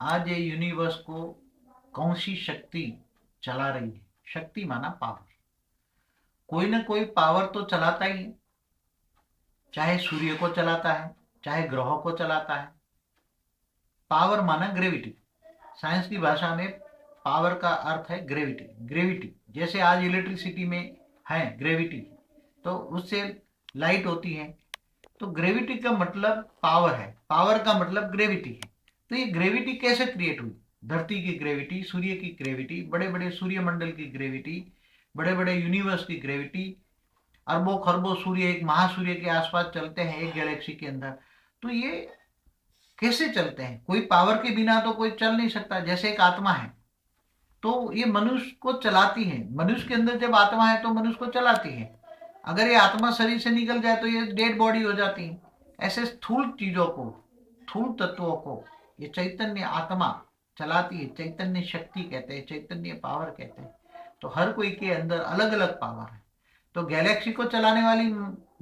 आज ये यूनिवर्स को कौन सी शक्ति चला रही है? शक्ति माना पावर। कोई ना कोई पावर तो चलाता ही है, चाहे सूर्य को चलाता है, चाहे ग्रहों को चलाता है। पावर माना ग्रेविटी। साइंस की भाषा में पावर का अर्थ है ग्रेविटी। ग्रेविटी जैसे आज इलेक्ट्रिसिटी में है ग्रेविटी, तो उससे लाइट होती है। तो ग्रेविटी का मतलब पावर है, पावर का मतलब ग्रेविटी है। तो ये ग्रेविटी कैसे क्रिएट हुई? धरती की ग्रेविटी, सूर्य की ग्रेविटी, बड़े बड़े सूर्यमंडल की ग्रेविटी, बड़े बड़े यूनिवर्स की ग्रेविटी, अरबों खरबों सूर्य एक महासूर्य के आसपास चलते हैं एक गैलेक्सी के अंदर। तो ये कैसे चलते हैं? कोई पावर के बिना तो कोई चल नहीं सकता। जैसे एक आत्मा है तो ये मनुष्य को चलाती है। मनुष्य के अंदर जब आत्मा है तो मनुष्य को चलाती है। अगर ये आत्मा शरीर से निकल जाए तो ये डेड बॉडी हो जाती है। ऐसे स्थूल चीजों को, स्थूल तत्वों को ये चैतन्य आत्मा चलाती है। चैतन्य शक्ति कहते हैं, चैतन्य पावर कहते हैं। तो हर कोई के अंदर अलग अलग पावर है। तो गैलेक्सी को चलाने वाली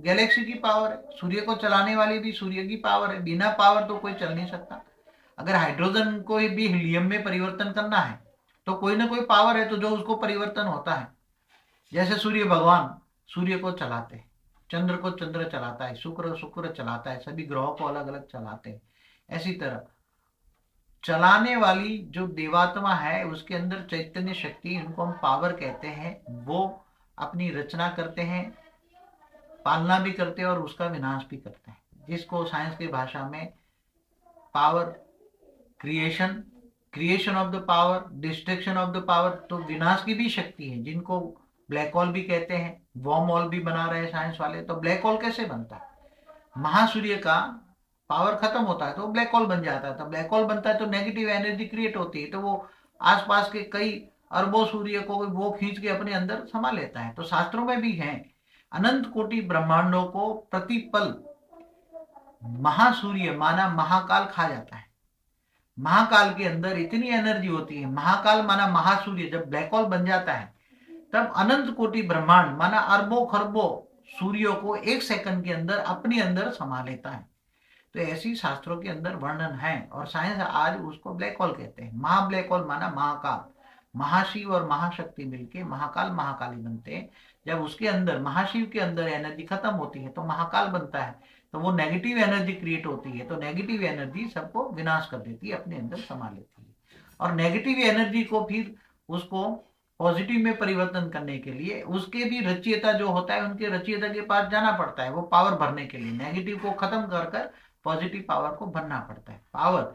गैलेक्सी की पावर है, सूर्य को चलाने वाली भी सूर्य की पावर है। बिना पावर तो कोई चल नहीं सकता। अगर हाइड्रोजन को भी हीलियम में परिवर्तन करना है तो कोई ना कोई पावर है तो जो उसको परिवर्तन होता है। जैसे सूर्य भगवान सूर्य को चलाते हैं, चंद्र को चंद्र चलाता है, शुक्र शुक्र चलाता है, सभी ग्रहों को अलग अलग चलाते हैं। ऐसी तरह चलाने वाली जो देवात्मा है उसके अंदर चैतन्य शक्ति, इनको हम पावर कहते हैं, वो अपनी रचना करते हैं, पालना भी करते हैं और उसका विनाश भी करते हैं। जिसको साइंस की भाषा में power, creation, creation of the power, destruction of the power, तो विनाश की भी शक्ति है, जिनको ब्लैक होल भी कहते हैं। वॉर्म होल भी बना रहे हैं साइंस वाले। तो ब्लैक होल कैसे बनता है? महासूर्य का पावर खत्म होता है तो ब्लैक होल बन जाता है। तो ब्लैक होल बनता है तो नेगेटिव एनर्जी क्रिएट होती है, तो वो आसपास के कई अरबों सूर्य को वो खींच के अपने अंदर समा लेता है। तो शास्त्रों में भी है, अनंत कोटि ब्रह्मांडों को प्रतिपल महासूर्य माना महाकाल खा जाता है। महाकाल के अंदर इतनी एनर्जी होती है। महाकाल माना महासूर्य जब ब्लैक होल बन जाता है तब अनंत कोटि ब्रह्मांड माना अरबों खरबों सूर्यों को एक सेकंड के अंदर अपने अंदर समा लेता है। तो ऐसी शास्त्रों के अंदर वर्णन है और साइंस आज उसको ब्लैक होल कहते हैं। महा ब्लैक होल माना महाकाल। महाशिव और महाशक्ति मिलके महाकाल महाकाली बनते हैं। जब उसके अंदर, महाशिव के अंदर एनर्जी खत्म होती है तो महाकाल बनता है। तो वो नेगेटिव एनर्जी क्रिएट होती है, तो नेगेटिव एनर्जी सबको विनाश कर देती है, अपने अंदर समा लेती है। और नेगेटिव एनर्जी को फिर उसको पॉजिटिव में परिवर्तन करने के लिए उसके भी रचयिता जो होता है, उनके रचयिता के पास जाना पड़ता है वो पावर भरने के लिए। नेगेटिव को खत्म कर कर पॉजिटिव पावर को भरना पड़ता है। पावर